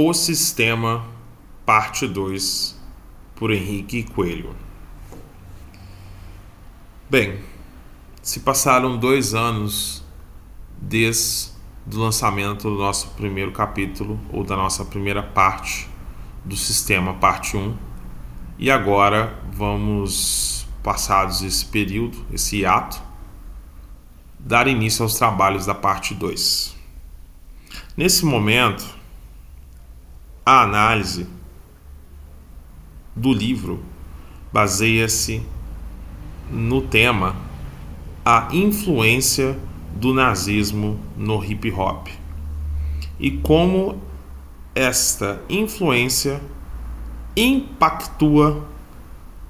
O Sistema, Parte 2, por Henrique Coelho. Bem, se passaram 2 anos desde o lançamento do nosso primeiro capítulo, ou da nossa primeira parte do Sistema, Parte 1, e agora vamos, passados esse período, esse hiato, dar início aos trabalhos da Parte 2. Nesse momento, a análise do livro baseia-se no tema a influência do nazismo no hip hop e como esta influência impactua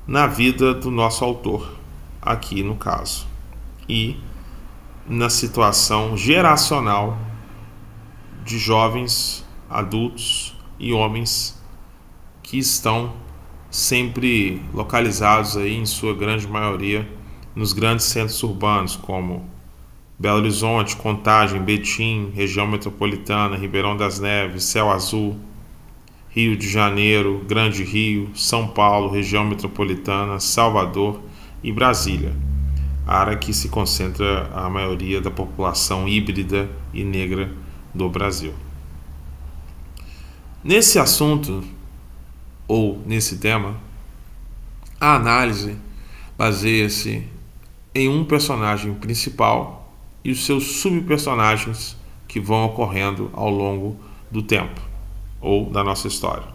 na vida do nosso autor, aqui no caso, e na situação geracional de jovens, adultos e homens que estão sempre localizados aí, em sua grande maioria, nos grandes centros urbanos como Belo Horizonte, Contagem, Betim, região metropolitana, Ribeirão das Neves, Céu Azul, Rio de Janeiro, Grande Rio, São Paulo, região metropolitana, Salvador e Brasília, área que se concentra a maioria da população híbrida e negra do Brasil. Nesse assunto, ou nesse tema, a análise baseia-se em um personagem principal e os seus subpersonagens que vão ocorrendo ao longo do tempo, ou da nossa história.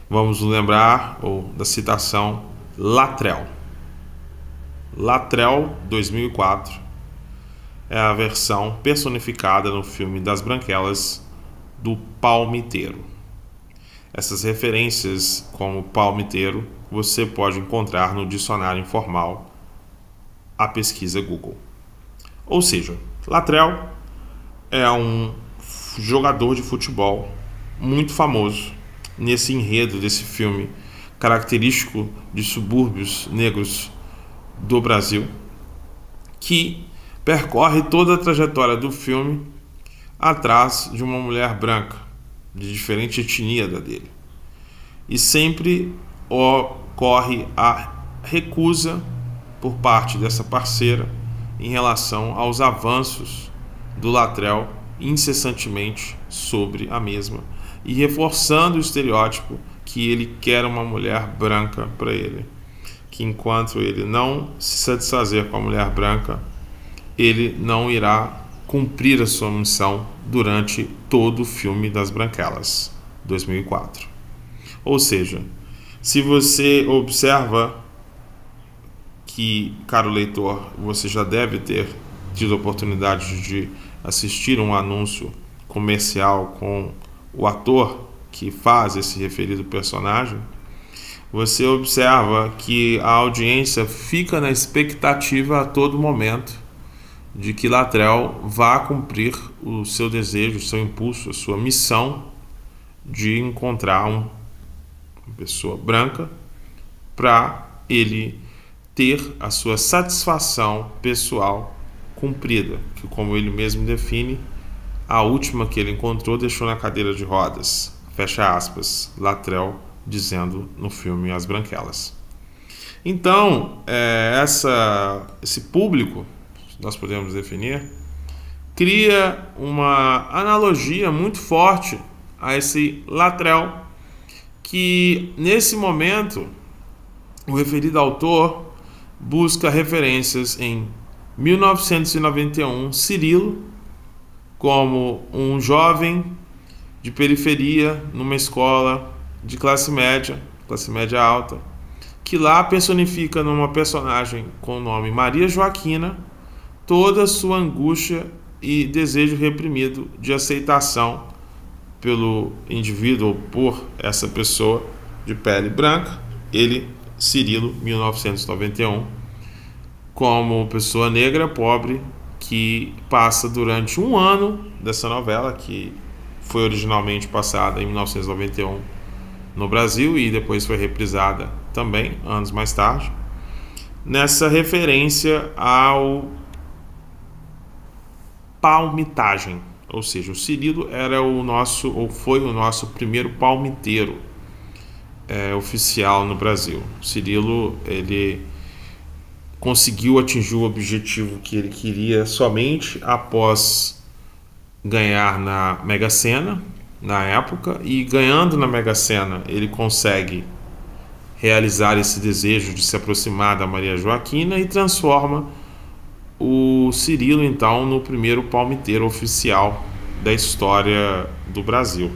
Vamos nos lembrar da citação Latrell. Latrell, 2004, é a versão personificada no filme Das Branquelas do palmiteiro. Essas referências como palmiteiro você pode encontrar no dicionário informal, a pesquisa Google. Ou seja, Latrell é um jogador de futebol muito famoso nesse enredo desse filme característico de subúrbios negros do Brasil, que percorre toda a trajetória do filme atrás de uma mulher branca, de diferente etnia da dele. E sempre ocorre a recusa por parte dessa parceira em relação aos avanços do Latrell incessantemente sobre a mesma, e reforçando o estereótipo que ele quer uma mulher branca para ele, que enquanto ele não se satisfazer com a mulher branca, ele não irá cumprir a sua missão durante todo o filme Das Branquelas, 2004. Ou seja, se você observa que, caro leitor, você já deve ter tido a oportunidade de assistir um anúncio comercial com o ator que faz esse referido personagem, você observa que a audiência fica na expectativa a todo momento de que Latrell vá cumprir o seu desejo, o seu impulso, a sua missão de encontrar uma pessoa branca para ele ter a sua satisfação pessoal cumprida, que, como ele mesmo define, a última que ele encontrou deixou na cadeira de rodas, fecha aspas, Latrell dizendo no filme As Branquelas. Então, esse público, nós podemos definir, cria uma analogia muito forte a esse Latrell, que nesse momento o referido autor busca referências em 1991, Cirilo, como um jovem de periferia numa escola de classe média alta, que lá personifica numa personagem com o nome Maria Joaquina toda a sua angústia e desejo reprimido de aceitação pelo indivíduo ou por essa pessoa de pele branca, ele, Cirilo, 1991, como pessoa negra, pobre, que passa durante um ano dessa novela, que foi originalmente passada em 1991 no Brasil e depois foi reprisada também, anos mais tarde, nessa referência ao palmitagem, Ou seja, o Cirilo era o nosso, ou foi o nosso primeiro palmiteiro oficial no Brasil. O Cirilo, ele conseguiu atingir o objetivo que ele queria somente após ganhar na Mega Sena, na época, e ganhando na Mega Sena, ele consegue realizar esse desejo de se aproximar da Maria Joaquina e transforma o Cirilo, então, no primeiro palmiteiro oficial da história do Brasil.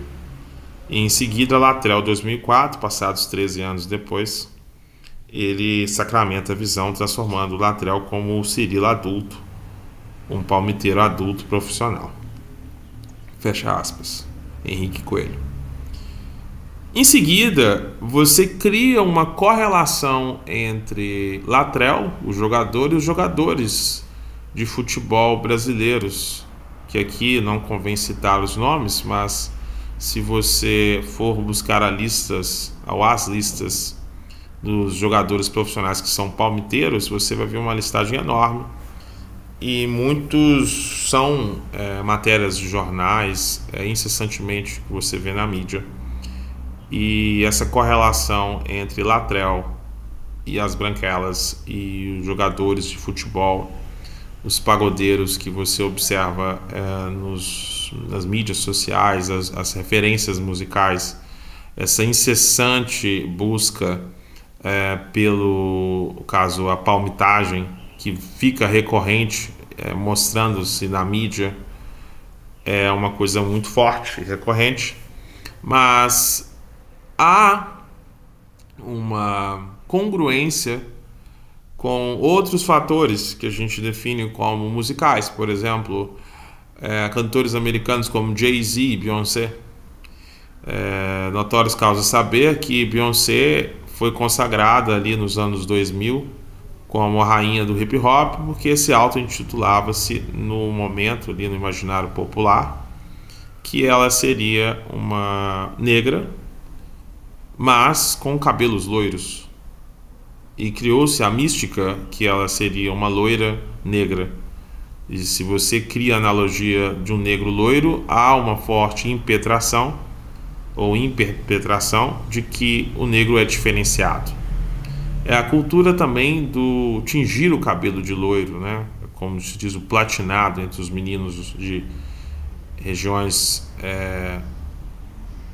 E em seguida, Latrell, 2004, passados 13 anos depois, ele sacramenta a visão, transformando o Latrell como o Cirilo adulto, um palmiteiro adulto profissional. Fecha aspas. Henrique Coelho. Em seguida, você cria uma correlação entre Latrell, o jogador, e os jogadores de futebol brasileiros, que aqui não convém citar os nomes, mas se você for buscar as listas dos jogadores profissionais que são palmiteiros, você vai ver uma listagem enorme, e muitos são matérias de jornais incessantemente que você vê na mídia. E essa correlação entre Latrell e as Branquelas e os jogadores de futebol, os pagodeiros que você observa nas mídias sociais, as referências musicais, essa incessante busca pelo caso a palmitagem, que fica recorrente, mostrando-se na mídia, é uma coisa muito forte e recorrente, mas há uma congruência com outros fatores que a gente define como musicais. Por exemplo, cantores americanos como Jay-Z e Beyoncé. Notórios causa saber que Beyoncé foi consagrada ali nos anos 2000 como a rainha do hip hop, porque se auto-intitulava-se no momento ali no imaginário popular que ela seria uma negra, mas com cabelos loiros, e criou-se a mística que ela seria uma loira negra. E se você cria a analogia de um negro loiro, há uma forte impetração ou interpretação de que o negro é diferenciado. É a cultura também do tingir o cabelo de loiro, né? Como se diz, o platinado entre os meninos de regiões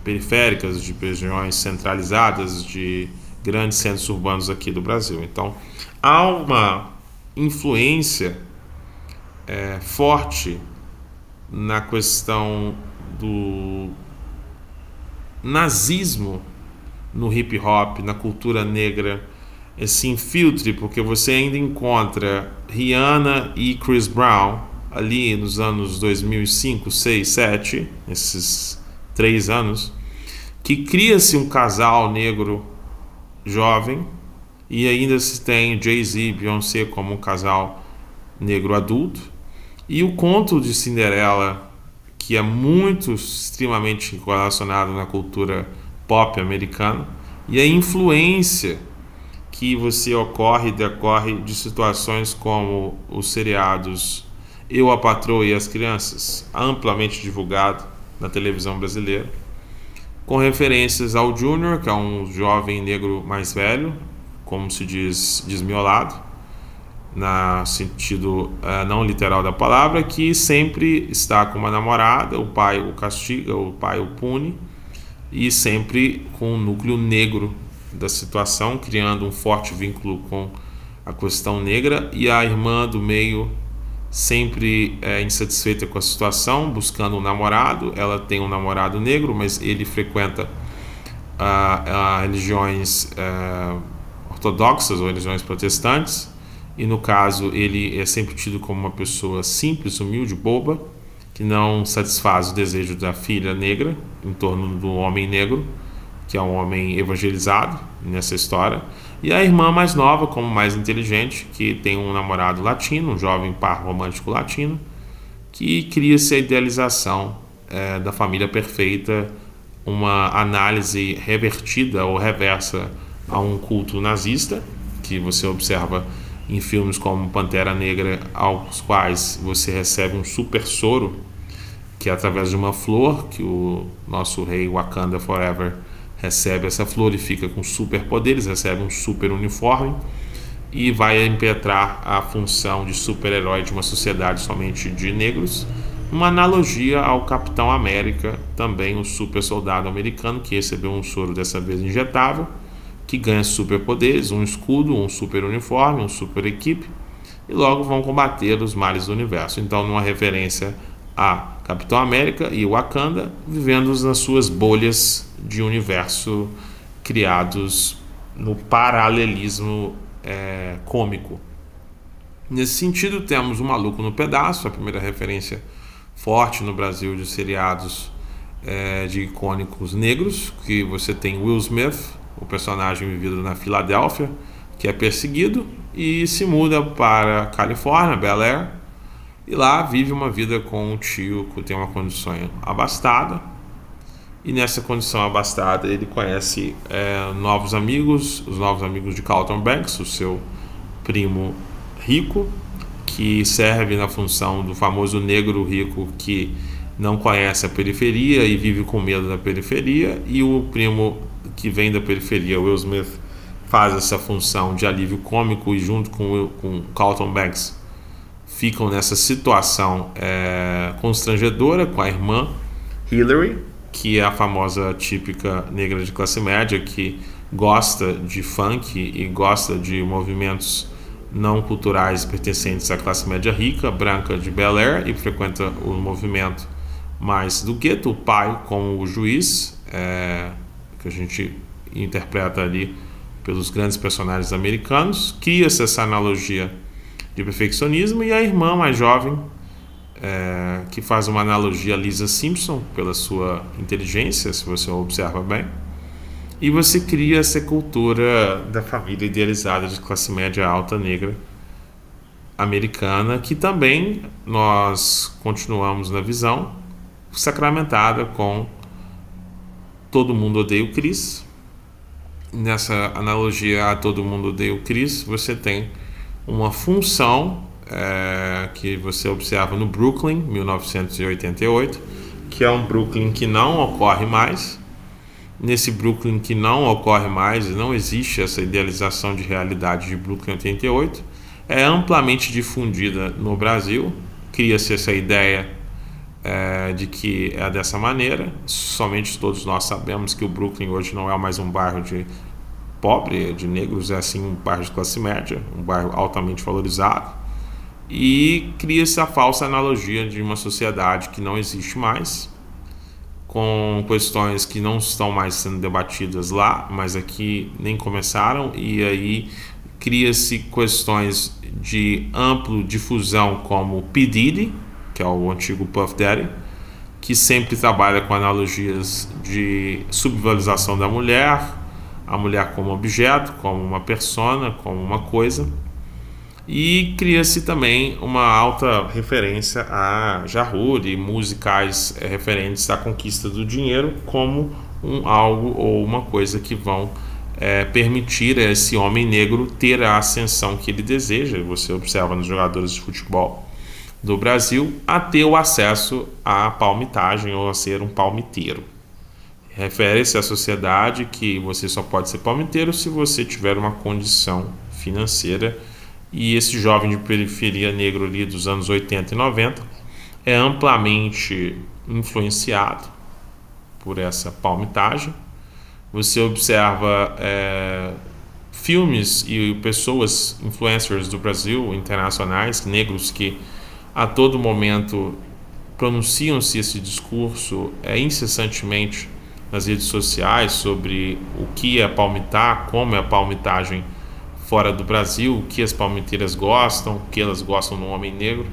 periféricas, de regiões centralizadas, de grandes centros urbanos aqui do Brasil. Então, há uma influência forte na questão do nazismo no hip hop, na cultura negra, esse infiltre, porque você ainda encontra Rihanna e Chris Brown ali nos anos 2005, 6, 7, esses 3 anos, que cria-se um casal negro jovem, e ainda se tem Jay-Z e Beyoncé como um casal negro adulto, e o conto de Cinderela, que é muito extremamente relacionado na cultura pop americana, e a influência que decorre de situações como os seriados Eu, a Patroa e as Crianças, amplamente divulgado na televisão brasileira, com referências ao Junior, que é um jovem negro mais velho, como se diz, desmiolado, no sentido não literal da palavra, que sempre está com uma namorada, o pai o castiga, o pai o pune, e sempre com o núcleo negro da situação, criando um forte vínculo com a questão negra, e a irmã do meio sempre insatisfeita com a situação, buscando um namorado. Ela tem um namorado negro, mas ele frequenta religiões ortodoxas ou religiões protestantes, e no caso ele é sempre tido como uma pessoa simples, humilde, boba, que não satisfaz o desejo da filha negra em torno do homem negro, que é um homem evangelizado nessa história, e a irmã mais nova, como mais inteligente, que tem um namorado latino, um jovem par romântico latino, que cria-se a idealização da família perfeita, uma análise revertida ou reversa a um culto nazista, que você observa em filmes como Pantera Negra, aos quais você recebe um super soro que é através de uma flor, que o nosso rei Wakanda Forever recebe essa flor e fica com superpoderes, recebe um super uniforme e vai impetrar a função de super-herói de uma sociedade somente de negros, uma analogia ao Capitão América, também o super soldado americano que recebeu um soro dessa vez injetável, que ganha superpoderes, um escudo, um super uniforme, um super equipe, e logo vão combater os males do universo. Então, numa referência a Capitão América e Wakanda vivendo nas suas bolhas de universo criados no paralelismo cômico. Nesse sentido, temos O Maluco no Pedaço, a primeira referência forte no Brasil de seriados de icônicos negros, que você tem Will Smith, o personagem vivido na Filadélfia, que é perseguido e se muda para Califórnia, Bel Air, e lá vive uma vida com um tio que tem uma condição abastada, e nessa condição abastada ele conhece novos amigos, os novos amigos de Carlton Banks, o seu primo rico, que serve na função do famoso negro rico que não conhece a periferia e vive com medo da periferia, e o primo que vem da periferia, Will Smith, faz essa função de alívio cômico e junto com Carlton Banks ficam nessa situação constrangedora com a irmã Hillary, que é a famosa típica negra de classe média que gosta de funk e gosta de movimentos não culturais pertencentes à classe média rica, branca de Bel Air, e frequenta o movimento mais do gueto. O pai, como o juiz, que a gente interpreta ali pelos grandes personagens americanos, cria-se essa analogia de perfeccionismo, e a irmã mais jovem, que faz uma analogia a Lisa Simpson pela sua inteligência, se você observa bem, e você cria essa cultura da família idealizada de classe média alta negra americana, que também nós continuamos na visão sacramentada com Todo Mundo Odeia o Chris. Nessa analogia a Todo Mundo Odeia o Chris, você tem uma função que você observa no Brooklyn, 1988, que é um Brooklyn que não ocorre mais. Nesse Brooklyn que não ocorre mais, não existe essa idealização de realidade de Brooklyn 88, é amplamente difundida no Brasil, cria-se essa ideia de que é dessa maneira. Somente todos nós sabemos que o Brooklyn hoje não é mais um bairro de pobre, de negros, é sim um bairro de classe média, um bairro altamente valorizado, e cria-se a falsa analogia de uma sociedade que não existe mais, com questões que não estão mais sendo debatidas lá, mas aqui nem começaram, e aí cria-se questões de ampla difusão como P. Diddy, que é o antigo Puff Daddy, que sempre trabalha com analogias de subvalorização da mulher, a mulher como objeto, como uma persona, como uma coisa. E cria-se também uma alta referência a Ja Rule e musicais referentes à conquista do dinheiro como algo ou uma coisa que vão permitir a esse homem negro ter a ascensão que ele deseja. Você observa nos jogadores de futebol do Brasil a ter o acesso à palmitagem ou a ser um palmiteiro. Refere-se à sociedade que você só pode ser palmiteiro se você tiver uma condição financeira. E esse jovem de periferia negro ali dos anos 80 e 90 é amplamente influenciado por essa palmitagem. Você observa filmes e pessoas, influencers do Brasil, internacionais, negros, que a todo momento pronunciam-se esse discurso incessantemente nas redes sociais sobre o que é palmitar, como é a palmitagem fora do Brasil, o que as palmiteiras gostam, o que elas gostam no homem negro,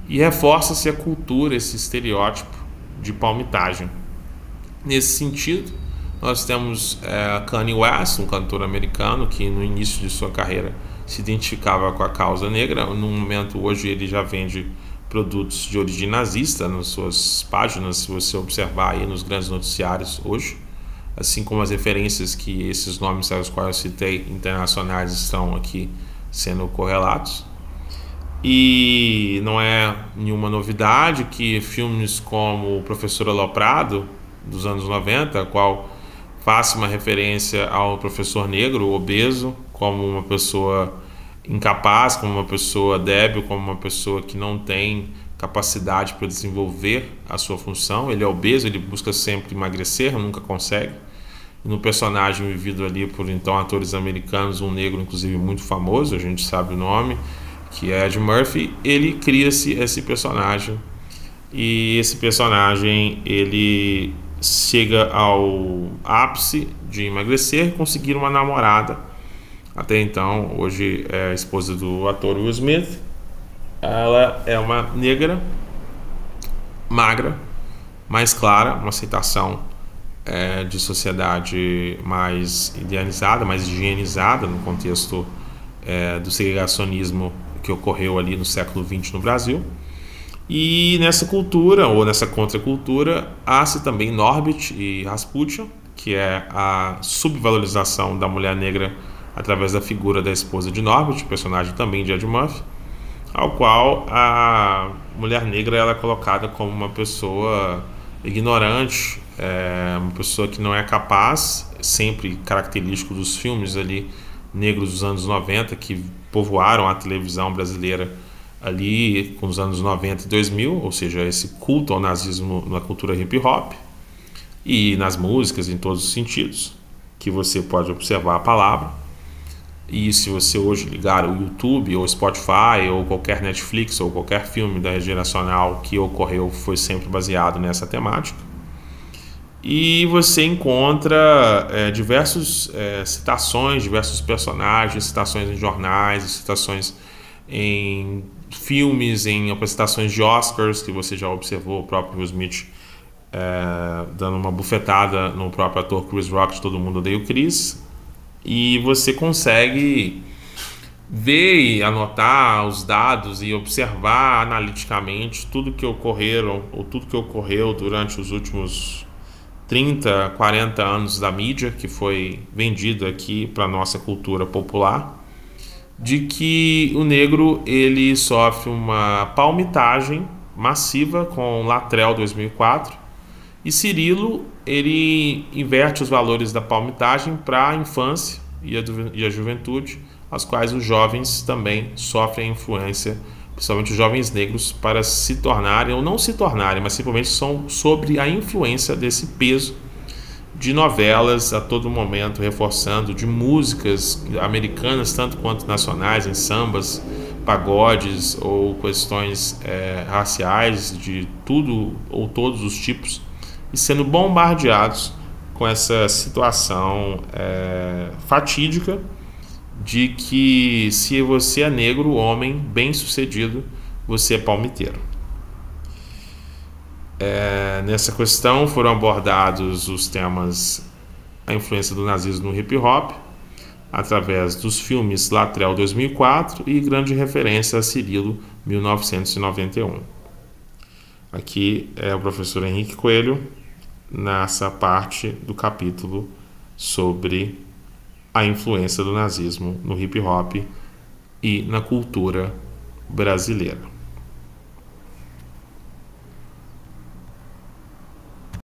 e reforça-se a cultura, esse estereótipo de palmitagem. Nesse sentido, nós temos Kanye West, um cantor americano que no início de sua carreira se identificava com a causa negra. No momento, hoje, ele já vende produtos de origem nazista nas suas páginas, se você observar aí nos grandes noticiários hoje, assim como as referências que esses nomes aos quais eu citei internacionais estão aqui sendo correlatos. E não é nenhuma novidade que filmes como O Professor Aloprado, dos anos 90, qual faz uma referência ao professor negro obeso como uma pessoa incapaz, como uma pessoa débil, como uma pessoa que não tem capacidade para desenvolver a sua função. Ele é obeso, ele busca sempre emagrecer, nunca consegue. E no personagem vivido ali por então atores americanos, um negro inclusive muito famoso, a gente sabe o nome, que é Ed Murphy, ele cria-se esse personagem. E esse personagem ele chega ao ápice de emagrecer e conseguir uma namorada. Até então, hoje é a esposa do ator Will Smith. Ela é uma negra, magra, mais clara, uma aceitação de sociedade mais idealizada, mais higienizada no contexto do segregacionismo que ocorreu ali no século XX no Brasil. E nessa cultura, ou nessa contracultura, há-se também Norbit e Rasputia, que é a subvalorização da mulher negra através da figura da esposa de Norbit, personagem também de Ed Murphy, ao qual a mulher negra ela é colocada como uma pessoa ignorante, uma pessoa que não é capaz, sempre característico dos filmes ali negros dos anos 90 que povoaram a televisão brasileira ali com os anos 90 e 2000, ou seja, esse culto ao nazismo na cultura hip hop e nas músicas em todos os sentidos, que você pode observar a palavra. E se você hoje ligar o YouTube ou Spotify ou qualquer Netflix ou qualquer filme da rede nacional que ocorreu foi sempre baseado nessa temática. E você encontra diversas citações, diversos personagens, citações em jornais, citações em filmes, em apresentações de Oscars, que você já observou o próprio Will Smith dando uma bufetada no próprio ator Chris Rock de Todo Mundo Odeia o Chris. E você consegue ver e anotar os dados e observar analiticamente tudo que ocorreram ou tudo que ocorreu durante os últimos 30, 40 anos da mídia que foi vendida aqui para a nossa cultura popular, de que o negro ele sofre uma palmitagem massiva com Latrell 2004 e Cirilo ele inverte os valores da palmitagem para a infância e a juventude, as quais os jovens também sofrem a influência, principalmente os jovens negros, para se tornarem ou não se tornarem, mas simplesmente são sobre a influência desse peso de novelas a todo momento, reforçando, de músicas americanas tanto quanto nacionais, em sambas, pagodes ou questões raciais de tudo ou todos os tipos, e sendo bombardeados com essa situação fatídica de que se você é negro, homem, bem sucedido, você é palmiteiro. Nessa questão foram abordados os temas, a influência do nazismo no hip hop, através dos filmes Latrell 2004 e grande referência a Cirilo 1991. Aqui é o professor Henrique Coelho, nessa parte do capítulo sobre a influência do nazismo no hip hop e na cultura brasileira.